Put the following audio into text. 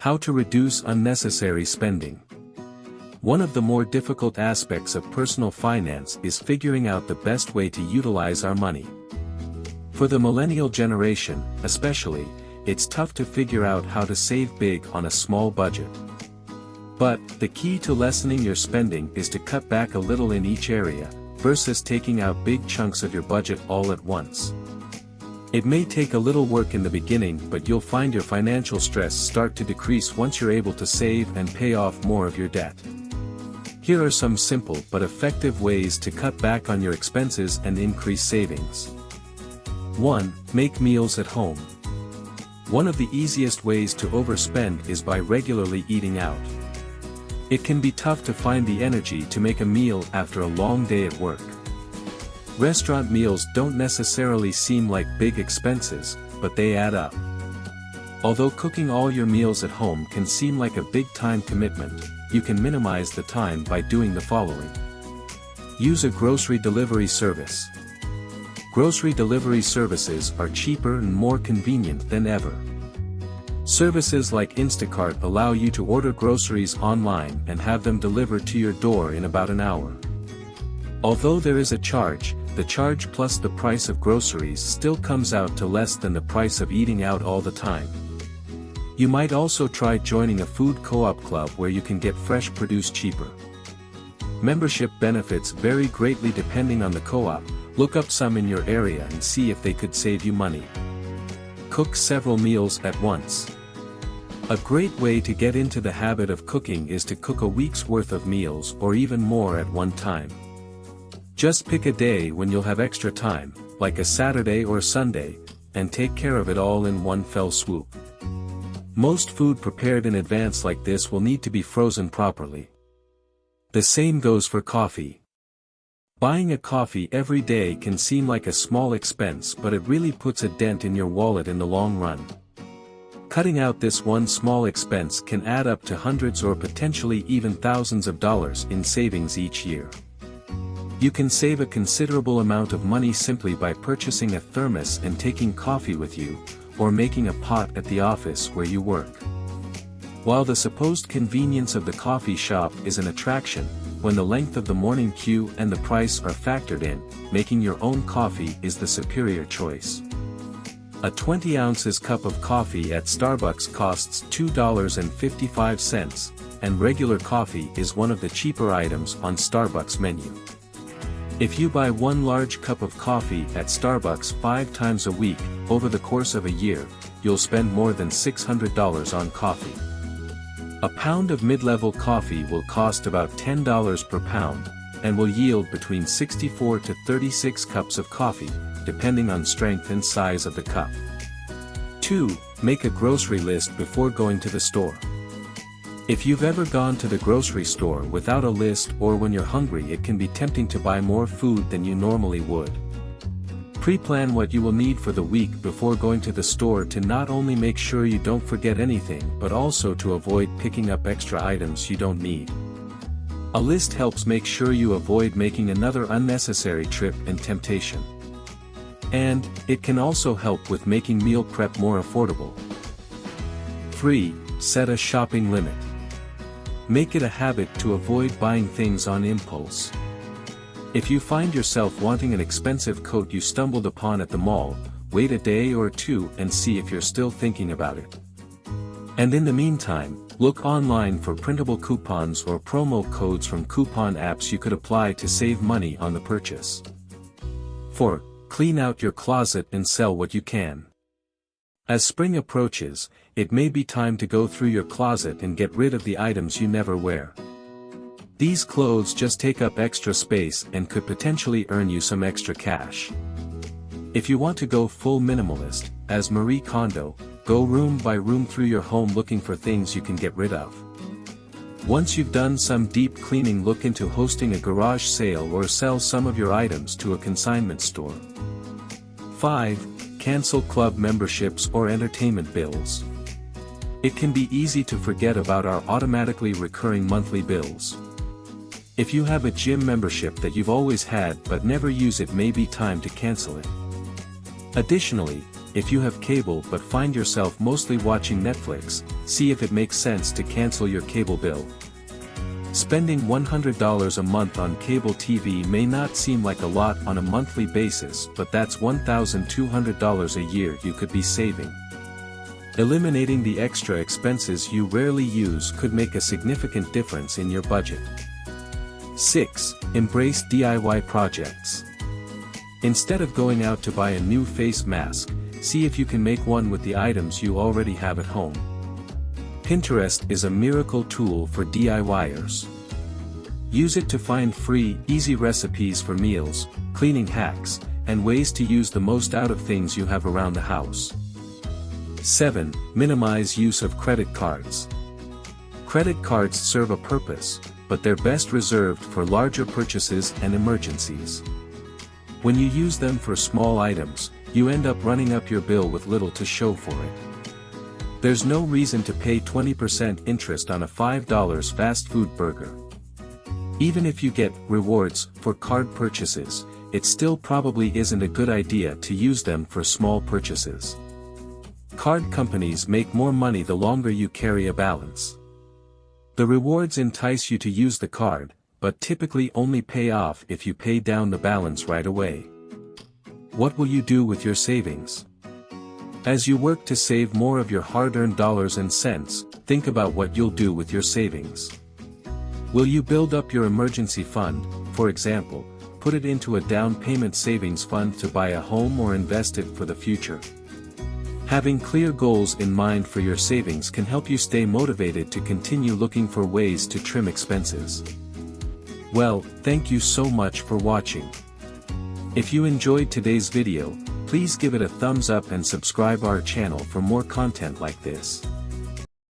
How to reduce unnecessary spending. One of the more difficult aspects of personal finance is figuring out the best way to utilize our money. For the millennial generation, especially, it's tough to figure out how to save big on a small budget. But, the key to lessening your spending is to cut back a little in each area, versus taking out big chunks of your budget all at once. It may take a little work in the beginning, but you'll find your financial stress start to decrease once you're able to save and pay off more of your debt. Here are some simple but effective ways to cut back on your expenses and increase savings. 1. Make meals at home. One of the easiest ways to overspend is by regularly eating out. It can be tough to find the energy to make a meal after a long day at work. Restaurant meals don't necessarily seem like big expenses, but they add up. Although cooking all your meals at home can seem like a big time commitment, you can minimize the time by doing the following. Use a grocery delivery service. Grocery delivery services are cheaper and more convenient than ever. Services like Instacart allow you to order groceries online and have them delivered to your door in about an hour. Although there is a charge, the charge plus the price of groceries still comes out to less than the price of eating out all the time. You might also try joining a food co-op club where you can get fresh produce cheaper. Membership benefits vary greatly depending on the co-op. Look up some in your area and see if they could save you money. Cook several meals at once. A great way to get into the habit of cooking is to cook a week's worth of meals or even more at one time. Just pick a day when you'll have extra time, like a Saturday or Sunday, and take care of it all in one fell swoop. Most food prepared in advance like this will need to be frozen properly. The same goes for coffee. Buying a coffee every day can seem like a small expense, but it really puts a dent in your wallet in the long run. Cutting out this one small expense can add up to hundreds or potentially even thousands of dollars in savings each year. You can save a considerable amount of money simply by purchasing a thermos and taking coffee with you, or making a pot at the office where you work. While the supposed convenience of the coffee shop is an attraction, when the length of the morning queue and the price are factored in, making your own coffee is the superior choice. A 20 ounces cup of coffee at Starbucks costs $2.55, and regular coffee is one of the cheaper items on Starbucks menu. If you buy one large cup of coffee at Starbucks 5 times a week, over the course of a year, you'll spend more than $600 on coffee. A pound of mid-level coffee will cost about $10 per pound, and will yield between 64 to 36 cups of coffee, depending on strength and size of the cup. 2. Make a grocery list before going to the store. If you've ever gone to the grocery store without a list, or when you're hungry, it can be tempting to buy more food than you normally would. Pre-plan what you will need for the week before going to the store to not only make sure you don't forget anything but also to avoid picking up extra items you don't need. A list helps make sure you avoid making another unnecessary trip and temptation. And, it can also help with making meal prep more affordable. 3. Set a shopping limit. Make it a habit to avoid buying things on impulse. If you find yourself wanting an expensive coat you stumbled upon at the mall, wait a day or two and see if you're still thinking about it. And in the meantime, look online for printable coupons or promo codes from coupon apps you could apply to save money on the purchase. 4. Clean out your closet and sell what you can. As spring approaches, it may be time to go through your closet and get rid of the items you never wear. These clothes just take up extra space and could potentially earn you some extra cash. If you want to go full minimalist, as Marie Kondo, go room by room through your home looking for things you can get rid of. Once you've done some deep cleaning, look into hosting a garage sale or sell some of your items to a consignment store. 5. Cancel club memberships or entertainment bills. It can be easy to forget about our automatically recurring monthly bills. If you have a gym membership that you've always had but never use, it may be time to cancel it. Additionally, if you have cable but find yourself mostly watching Netflix, see if it makes sense to cancel your cable bill. Spending $100 a month on cable TV may not seem like a lot on a monthly basis, but that's $1,200 a year you could be saving. Eliminating the extra expenses you rarely use could make a significant difference in your budget. 6. Embrace DIY projects. Instead of going out to buy a new face mask, see if you can make one with the items you already have at home. Pinterest is a miracle tool for DIYers. Use it to find free, easy recipes for meals, cleaning hacks, and ways to use the most out of things you have around the house. 7. Minimize use of credit cards. Credit cards serve a purpose, but they're best reserved for larger purchases and emergencies. When you use them for small items, you end up running up your bill with little to show for it. There's no reason to pay 20% interest on a $5 fast food burger. Even if you get rewards for card purchases, it still probably isn't a good idea to use them for small purchases. Card companies make more money the longer you carry a balance. The rewards entice you to use the card, but typically only pay off if you pay down the balance right away. What will you do with your savings? As you work to save more of your hard-earned dollars and cents, think about what you'll do with your savings. Will you build up your emergency fund, for example, put it into a down payment savings fund to buy a home, or invest it for the future? Having clear goals in mind for your savings can help you stay motivated to continue looking for ways to trim expenses. Well, thank you so much for watching. If you enjoyed today's video, please give it a thumbs up and subscribe our channel for more content like this.